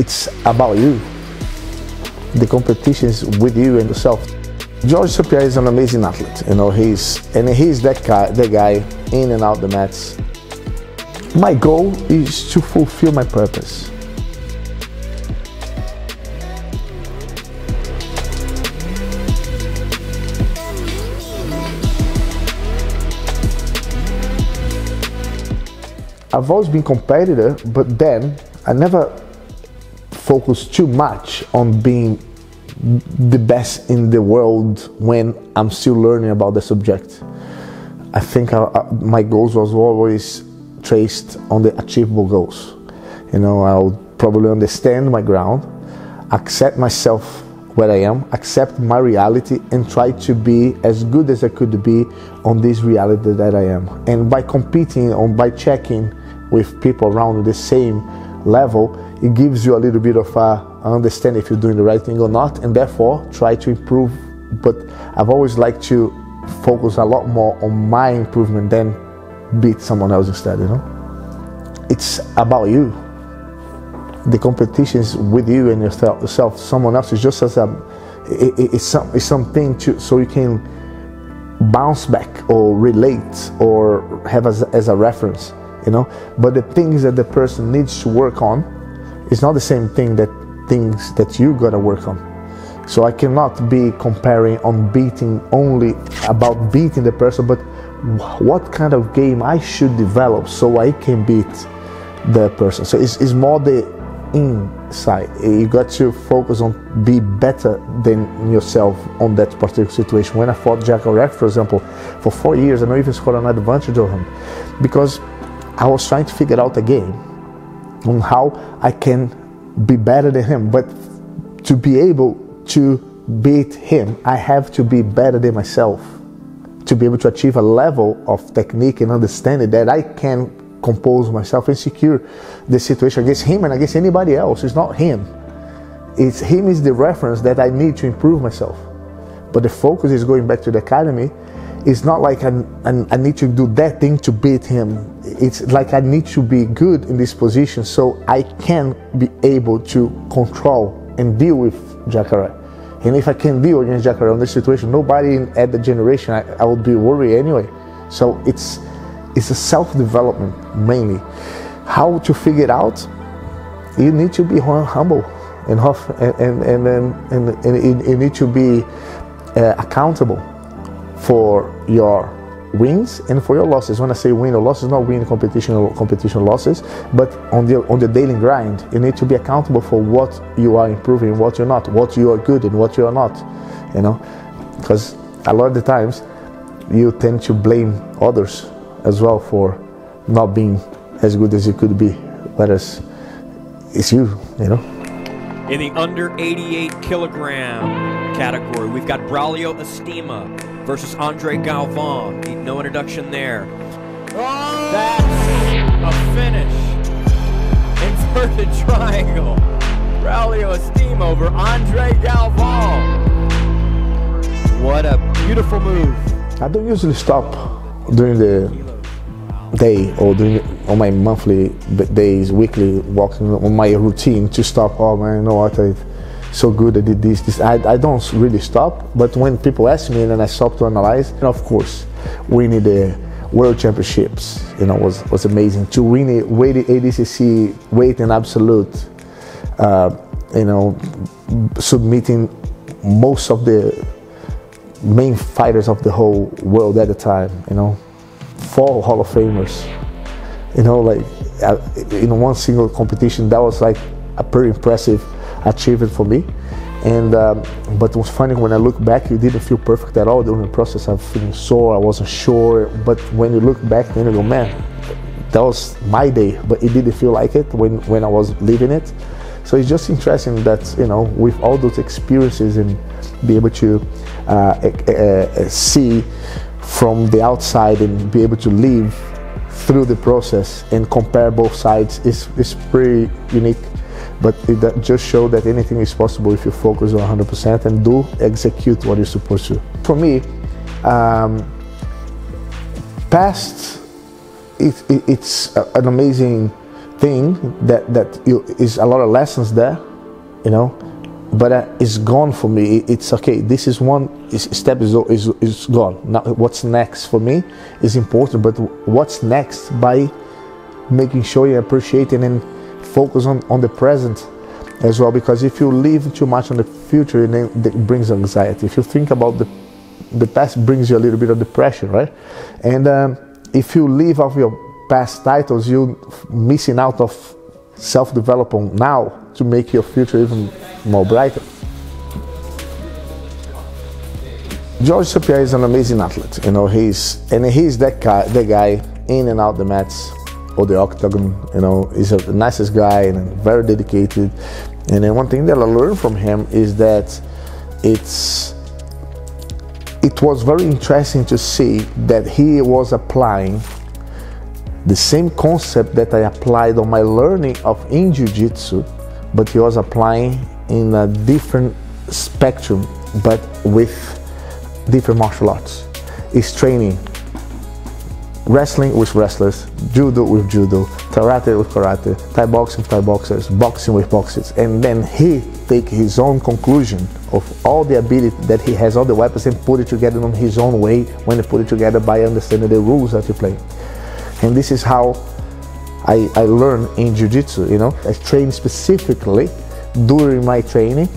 It's about you. The competition is with you and yourself. Georges St Pierre is an amazing athlete. You know, he's that guy in and out the mats. My goal is to fulfill my purpose. I've always been competitive, but then I never focused too much on being the best in the world when I'm still learning about the subject. I think my goals was always traced on the achievable goals. You know, I'll probably understand my ground, accept myself where I am, accept my reality, and try to be as good as I could be on this reality that I am. And by competing or by checking with people around the same level, it gives you a little bit of understand if you're doing the right thing or not, and therefore try to improve. But I've always liked to focus a lot more on my improvement than beat someone else instead, you know? It's about you. The competition is with you and yourself. Someone else is just as it's something so you can bounce back or relate or have as a reference, you know? But the things that the person needs to work on is not the same things that you gotta work on. So I cannot be comparing on beating only about beating the person, but what kind of game I should develop so I can beat the person. So it's more the inside. You got to focus on be better than yourself on that particular situation. When I fought Jacare, for example, for 4 years, I never even scored an advantage of him because I was trying to figure out a game on how I can be better than him. But to be able to beat him, I have to be better than myself, to be able to achieve a level of technique and understanding that I can compose myself and secure the situation against him and against anybody else. It's not him. It's him is the reference that I need to improve myself. But the focus is going back to the academy. It's not like I need to do that thing to beat him. It's like I need to be good in this position so I can be able to control and deal with Jacare. And if I can deal against Jacare in this situation, nobody at the generation, I would be worried anyway. So it's a self-development mainly. How to figure it out? You need to be humble and you need to be accountable for your wins and for your losses. When I say win or losses, not win competition or competition losses, but on the daily grind, you need to be accountable for what you are improving, what you're not, what you are good and what you are not, you know, because a lot of the times you tend to blame others as well for not being as good as you could be, whereas it's you, you know. In the under 88 kilogram category, we've got Braulio Estima versus Andre Galvin. No introduction there. Oh! That's a finish. Inverted triangle. Braulio Estima over Andre Galvin. What a beautiful move. I don't usually stop during the day or on my monthly days, weekly walking on my routine to stop. Oh man, you know what? So good I did this. I don't really stop, but when people ask me and then I stop to analyze, and of course, winning the World Championships, you know, was amazing. To win it, ADCC weight and absolute, you know, submitting most of the main fighters of the whole world at the time, you know, 4 Hall of Famers, you know, like in one single competition. That was like a pretty impressive achievement for me. And but it was funny when I look back, it didn't feel perfect at all during the process. I was feeling sore, I wasn't sure, but when you look back then you go, man, that was my day, but it didn't feel like it when I was living it. So it's just interesting that, you know, with all those experiences and be able to see from the outside and be able to live through the process and compare both sides is pretty unique. But it just shows that anything is possible if you focus on 100% and do execute what you're supposed to. For me, past, it's an amazing thing that is a lot of lessons there, you know, but it's gone for me. It's okay. This is one step is gone. Now what's next for me is important, but what's next by making sure you appreciate it and focus on the present as well, because if you live too much on the future, then it brings anxiety. If you think about the past, brings you a little bit of depression, right? And if you live off your past titles, you're missing out of self-development now to make your future even more brighter. Georges St Pierre is an amazing athlete, you know. He's that guy in and out the mats or the octagon, you know. He's the nicest guy and very dedicated. And then one thing that I learned from him is that it was very interesting to see that he was applying the same concept that I applied on my learning in Jiu-Jitsu, but he was applying in a different spectrum, but with different martial arts. He's training wrestling with wrestlers, judo with judo, karate with karate, Thai boxing with Thai boxers, boxing with boxers, and then he take his own conclusion of all the ability that he has, all the weapons, and put it together in his own way when he put it together by understanding the rules that you play. And this is how I learn in Jiu-Jitsu, you know. I train specifically during my training,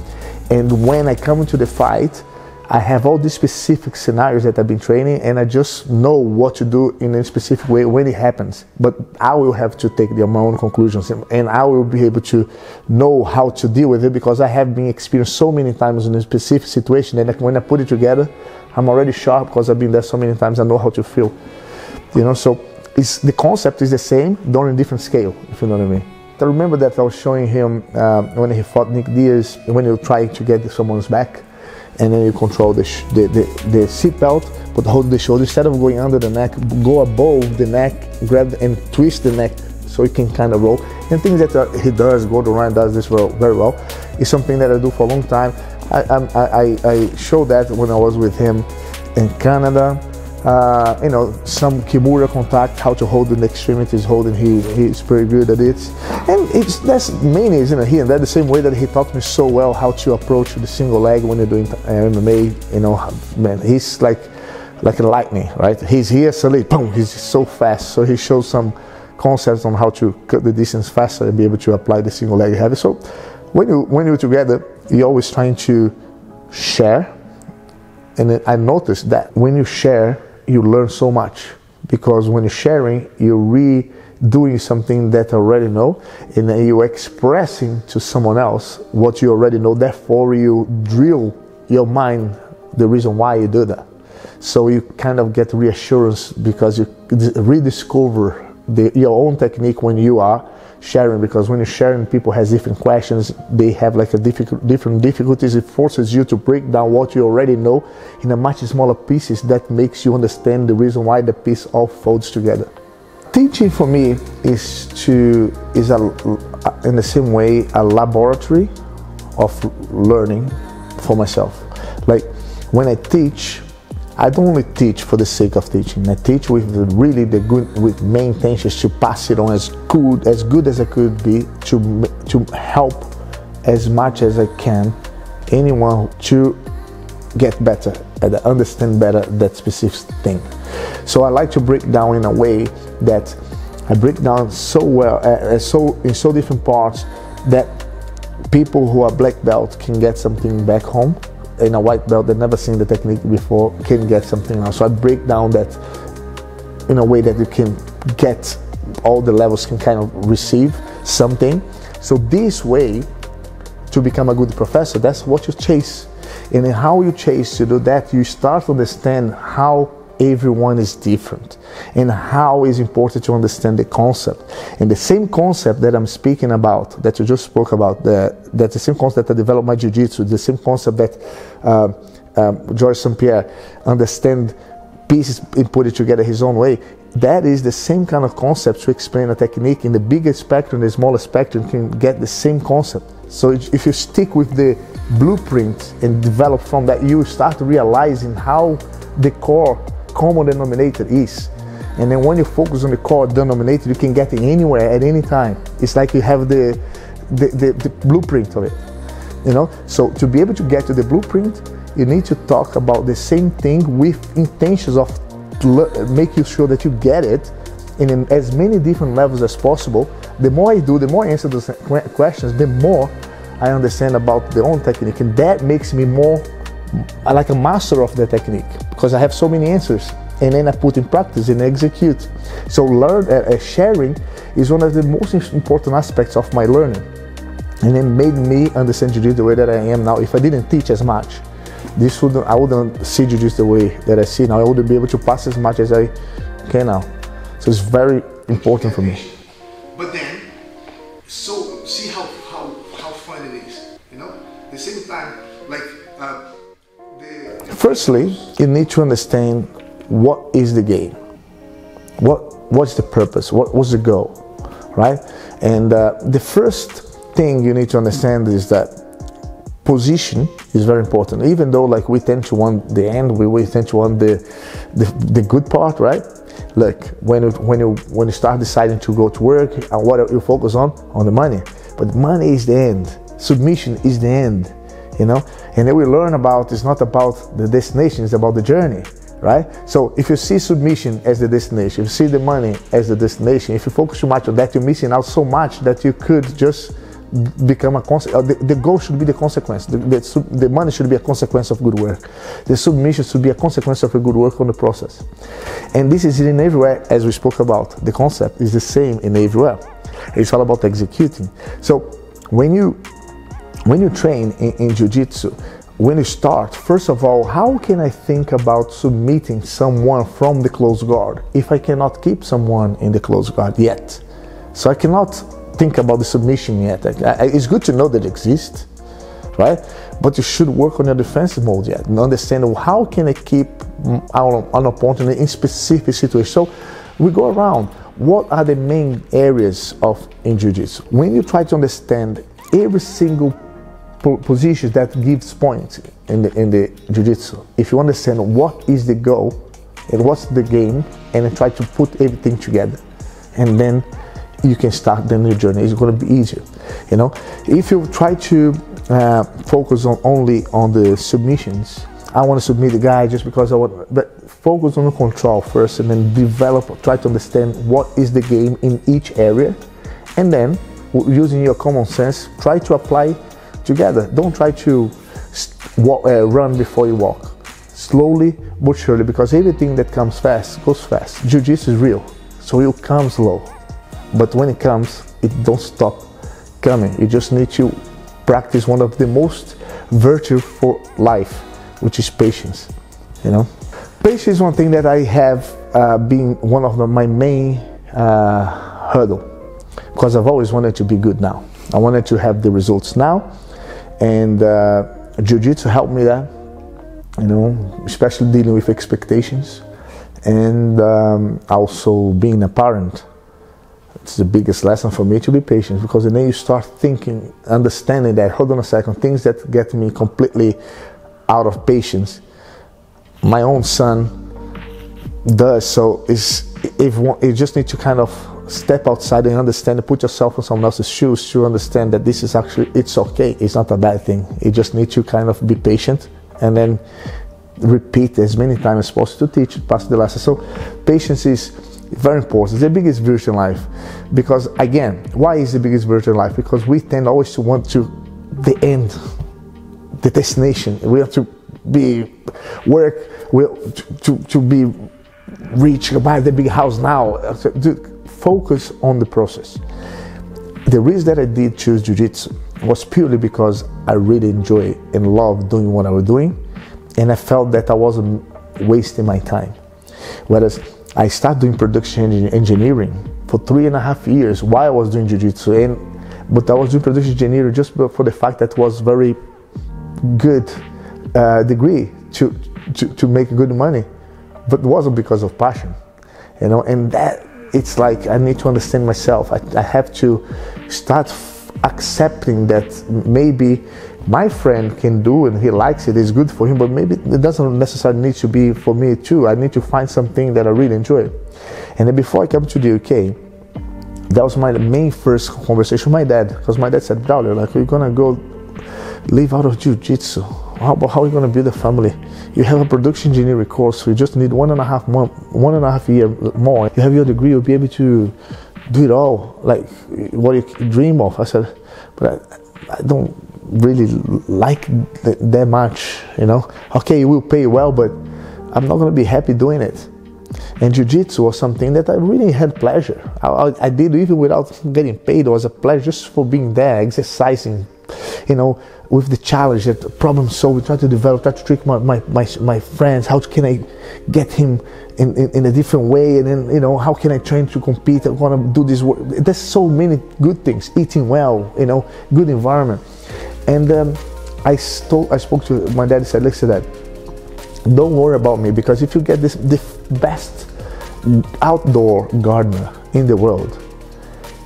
and when I come into the fight, I have all these specific scenarios that I've been training, and I just know what to do in a specific way when it happens. But I will have to take my own conclusions, and I will be able to know how to deal with it, because I have been experienced so many times in a specific situation that when I put it together, I'm already sharp because I've been there so many times. I know how to feel, you know. So the concept is the same, done on a different scale, if you know what I mean. I remember that I was showing him when he fought Nick Diaz, when you try to get someone's back, and then you control the seat belt, but hold the shoulder. Instead of going under the neck, go above the neck, grab and twist the neck so you can kind of roll. And things that he does, Gordon Ryan does this very well. It's something that I do for a long time. I showed that when I was with him in Canada. You know, some Kimura contact, how to hold the extremities, holding, he's pretty good at it. And that's mainly, you know, here and there, the same way that he taught me so well how to approach the single leg when you're doing MMA, you know. Man, he's like a lightning, right? He's here, suddenly, boom, he's so fast. So he shows some concepts on how to cut the distance faster and be able to apply the single leg heavy. So when you're together, you're always trying to share. And I noticed that when you share, you learn so much, because when you're sharing, you're doing something that you already know, and then you're expressing to someone else what you already know. Therefore, you drill your mind the reason why you do that. So you kind of get reassurance, because you rediscover your own technique when you are sharing, because when you're sharing, people has different questions, they have like different difficulties. It forces you to break down what you already know in a much smaller pieces that makes you understand the reason why the piece all folds together. Teaching for me is in the same way a laboratory of learning for myself. Like when I teach, I don't only teach for the sake of teaching. I teach with with main intentions to pass it on as good as I could be, to help as much as I can anyone to get better and understand better that specific thing. So I like to break down in a way that I break down so well, in so different parts, that people who are black belt can get something back home, in a white belt that never seen the technique before can get something else. So I break down that in a way that you can get all the levels, can kind of receive something. So this way, to become a good professor, that's what you chase. And in how you chase to do that, you start to understand how everyone is different and how it's important to understand the concept. And the same concept that I'm speaking about, that you just spoke about, that's the same concept that I developed my Jiu-Jitsu, the same concept that Georges St Pierre understand pieces and put it together his own way. That is the same kind of concept to explain a technique in the bigger spectrum, the smaller spectrum can get the same concept. So if you stick with the blueprint and develop from that, you start realizing how the core common denominator is. And then when you focus on the core denominator, you can get it anywhere at any time. It's like you have the blueprint of it, you know? So to be able to get to the blueprint, you need to talk about the same thing with intentions of making sure that you get it in as many different levels as possible. The more I do, the more I answer those questions, the more I understand about the own technique, and that makes me more like a master of the technique, because I have so many answers, and then I put in practice and execute. So sharing is one of the most important aspects of my learning, and it made me understand Jiu-Jitsu the way that I am now. If I didn't teach as much, I wouldn't see Jiu-Jitsu the way that I see now. I wouldn't be able to pass as much as I can now. So it's very important for me. But then, so see how fun it is, you know? At the same time, like firstly, you need to understand what is the game, what's the purpose, what's the goal, right? And the first thing you need to understand is that position is very important. Even though like we tend to want the end, we tend to want the good part, right? Look, when you start deciding to go to work, and what you focus on the money, but money is the end. Submission is the end, you know. And then we learn about it's not about the destination, it's about the journey, right? So if you see submission as the destination, if you see the money as the destination, if you focus too much on that, you're missing out so much that you could just become a consequence. The goal should be the consequence. The money should be a consequence of good work. The submission should be a consequence of a good work on the process. And this is in everywhere, as we spoke about. The concept is the same in everywhere. It's all about executing. So when you train in Jiu-Jitsu, when you start, first of all, how can I think about submitting someone from the close guard if I cannot keep someone in the close guard yet? So I cannot think about the submission yet. It's good to know that it exists, right? But you should work on your defensive mode yet and understand how can I keep an opponent in specific situations. So we go around, what are the main areas in Jiu-Jitsu? When you try to understand every single position that gives points in the Jiu-Jitsu, if you understand what is the goal and what's the game, and then try to put everything together, and then you can start the new journey. It's going to be easier, you know. If you try to focus only on the submissions, I want to submit the guy just because I want, but focus on the control first, and then try to understand what is the game in each area, and then using your common sense, try to apply together. Don't try to run before you walk. Slowly but surely, because everything that comes fast goes fast. Jiu-Jitsu is real, so it comes slow. But when it comes, it don't stop coming. You just need to practice one of the most virtue for life, which is patience, you know. Patience is one thing that I have been one of my main hurdle, because I've always wanted to be good now. I wanted to have the results now, and Jiu-Jitsu helped me that, you know, especially dealing with expectations, and also being a parent. It's the biggest lesson for me, to be patient, because then you start thinking, understanding that, hold on a second, things that get me completely out of patience, my own son does. So you just need to kind of step outside and understand, and put yourself in someone else's shoes to understand that this is actually, it's okay, it's not a bad thing. You just need to kind of be patient, and then repeat as many times as possible to teach, pass the lesson. So patience is very important. It's the biggest virtue in life, because again, why is the biggest virtue in life? Because we tend always to want to the end, the destination. We have to be to be rich, buy the big house now. To focus on the process. The reason that I did choose Jiu-Jitsu was purely because I really enjoy and love doing what I was doing, and I felt that I wasn't wasting my time. Whereas I started doing production engineering for 3.5 years while I was doing Jiu-Jitsu, but I was doing production engineering just for the fact that it was very good degree to make good money, but it wasn't because of passion, you know. And that, it's like I need to understand myself. I have to start accepting that maybe my friend can do and he likes it, it's good for him, but maybe it doesn't necessarily need to be for me too. I need to find something that I really enjoy. And then before I came to the UK, that was my main first conversation with my dad, because my dad said, Braulio, like, we're gonna go live out of jiu-jitsu. How are we gonna build a family? You have a production engineering course, so you just need 1.5 year more. You have your degree, you'll be able to do it all, like what you dream of. I said, but I don't really like that much, you know. Okay, it will pay well, but I'm not gonna be happy doing it. And jiu-jitsu was something that I really had pleasure. I did even without getting paid. It was a pleasure just for being there, exercising, you know, with the challenge, that problem solving, try to develop, try to trick my friends. How can I get him in a different way? And then, you know, how can I train to compete? I want to do this work. There's so many good things. Eating well, you know, good environment. And I spoke to my dad and said, listen, Dad, don't worry about me, because if you get the best outdoor gardener in the world,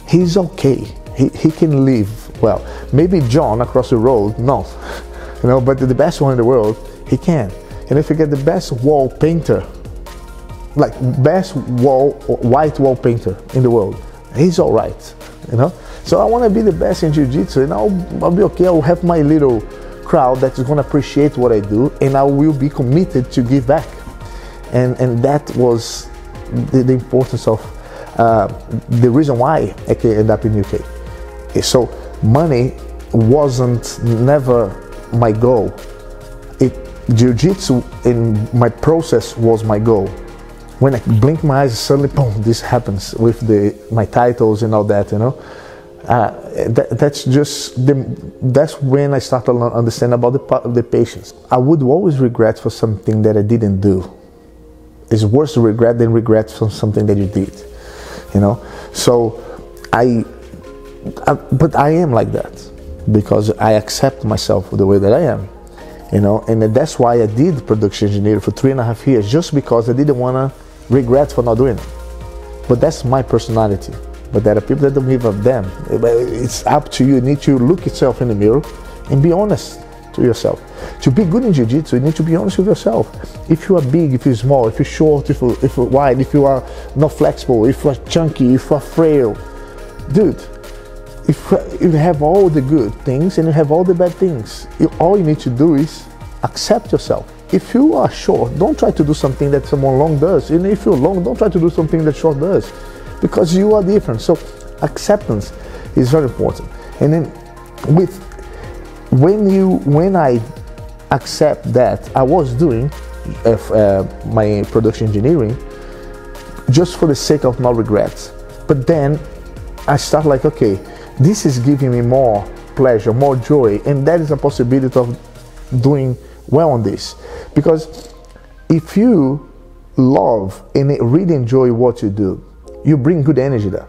he's okay. He can live well. Maybe John across the road, no, you know, but the best one in the world, he can. And if you get the best wall painter, like best white wall painter in the world, he's all right, you know. So I want to be the best in jiu-jitsu, and I'll be okay. I'll have my little crowd that is going to appreciate what I do, and I will be committed to give back. And that was the importance of the reason why I could end up in UK. So money wasn't never my goal. Jiu-jitsu in my process was my goal. When I blink my eyes, suddenly, boom, this happens with my titles and all that, you know. That's when I started to understand about the patience. I would always regret for something that I didn't do. It's worse to regret than regret for something that you did, you know. So but I am like that because I accept myself the way that I am, you know. And that's why I did production engineering for 3.5 years, just because I didn't want to regret for not doing it. But that's my personality. But there are people that don't give a damn. It's up to you. You need to look yourself in the mirror and be honest to yourself. To be good in jiu-jitsu, you need to be honest with yourself. If you are big, if you're small, if you're short, if you're wide, if you are not flexible, if you are chunky, if you are frail, dude, if you have all the good things and you have all the bad things, all you need to do is accept yourself. If you are short, don't try to do something that someone long does. And if you're long, don't try to do something that short does, because you are different. So acceptance is very important. And then when I accept that I was doing my production engineering just for the sake of no regrets, but then I start like, okay, this is giving me more pleasure, more joy, and that is a possibility of doing well on this. Because if you love and really enjoy what you do, you bring good energy there.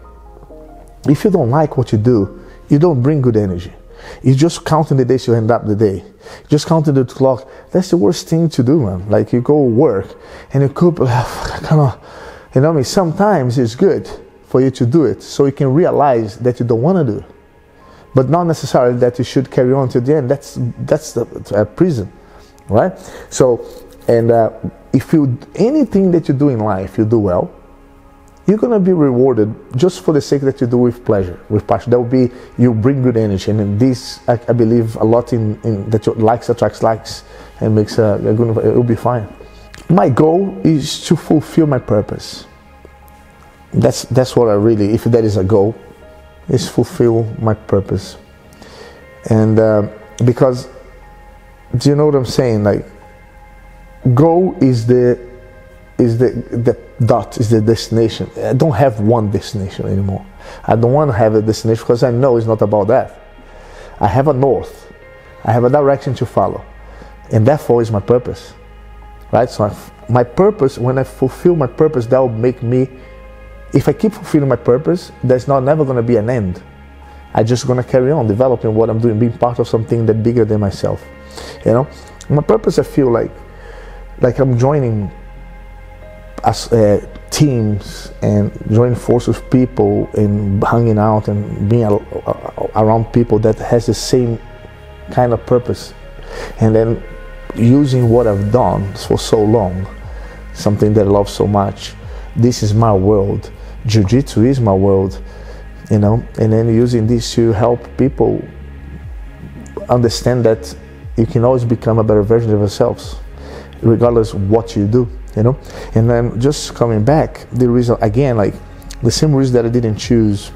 If you don't like what you do, you don't bring good energy. You just counting the days you end up the day. Just counting the clock. That's the worst thing to do, man. Like, you go work and you could, you know what I mean? Sometimes it's good for you to do it so you can realize that you don't want to do it. But not necessarily that you should carry on to the end. That's the prison, right? So, and if anything that you do in life, you do well, you're gonna be rewarded just for the sake that you do with pleasure, with passion. That will be, you bring good energy, and in this, I believe a lot in that your likes attracts likes, and makes it will be fine. My goal is to fulfill my purpose. That's what I really, if that is a goal, is fulfill my purpose. And because, do you know what I'm saying? Like, goal is the dot, is the destination. I don't have one destination anymore. I don't want to have a destination because I know it's not about that. I have a north. I have a direction to follow, and therefore is my purpose, right? So my purpose, when I fulfill my purpose, that will make me, if I keep fulfilling my purpose, there's never going to be an end. I'm just going to carry on developing what I'm doing, being part of something that bigger than myself, you know. My purpose, I feel like I'm joining teams and joining forces with people and hanging out and being around people that has the same kind of purpose, and then using what I've done for so long, something that I love so much, this is my world. Jiu-Jitsu is my world, you know, and then using this to help people understand that you can always become a better version of yourselves, regardless of what you do, you know. And then just coming back, the reason, again, like the same reason that I didn't choose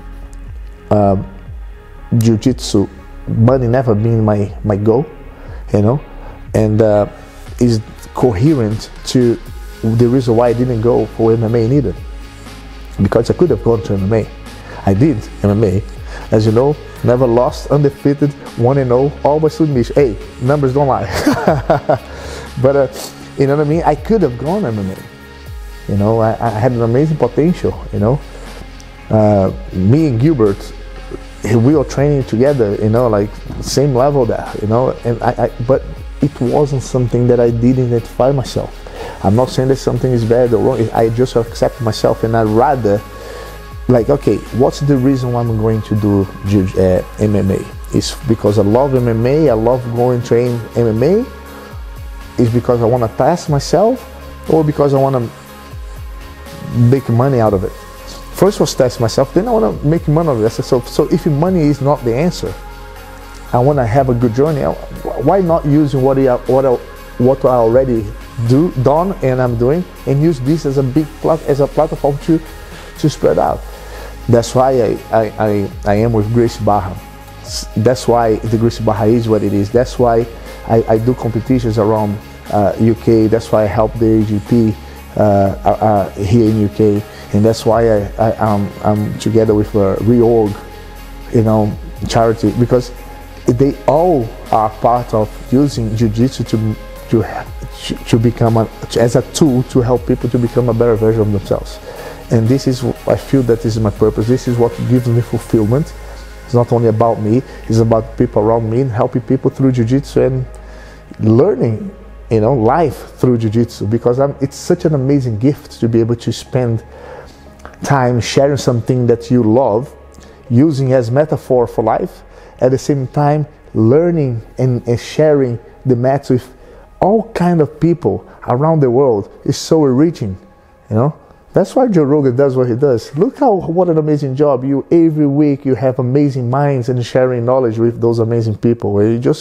Jiu-Jitsu, money never been my goal, you know, and is coherent to the reason why I didn't go for MMA neither, because I could have gone to MMA. I did MMA, as you know, never lost, undefeated, 1-0, always submission. Hey, numbers don't lie. But you know what I mean? I could have gone MMA. You know, I had an amazing potential. You know, me and Gilbert, we were training together. You know, like same level there. You know, and but it wasn't something that I did identify myself. I'm not saying that something is bad or wrong. I just accept myself, and I'd rather, like, okay, what's the reason why I'm going to do MMA? It's because I love MMA, I love going to train MMA? Is because I want to test myself, or because I want to make money out of it? First was test myself, then I want to make money out of it. So if money is not the answer, I want to have a good journey. Why not using what I already done and I'm doing, and use this as a big platform to spread out? That's why I am with Gracie Barra. That's why the Gracie Barra is what it is. That's why I do competitions around UK. That's why I help the AGP here in UK, and that's why I'm together with Reorg, you know, charity, because they all are part of using Jiu-Jitsu to become as a tool to help people to become a better version of themselves. And this is, I feel that this is my purpose. This is what gives me fulfillment. It's not only about me, it's about people around me and helping people through Jiu-Jitsu and learning, you know, life through Jiu-Jitsu, because it's such an amazing gift to be able to spend time sharing something that you love, using as metaphor for life, at the same time learning and sharing the mats with all kind of people around the world is so enriching, you know. That's why Joe Rogan does what he does. Look what an amazing job. Every week you have amazing minds and sharing knowledge with those amazing people, where you're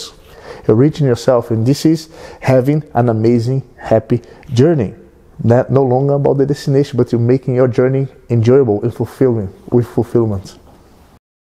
reaching yourself, and this is having an amazing, happy journey. No longer about the destination, but you're making your journey enjoyable and fulfilling, with fulfillment.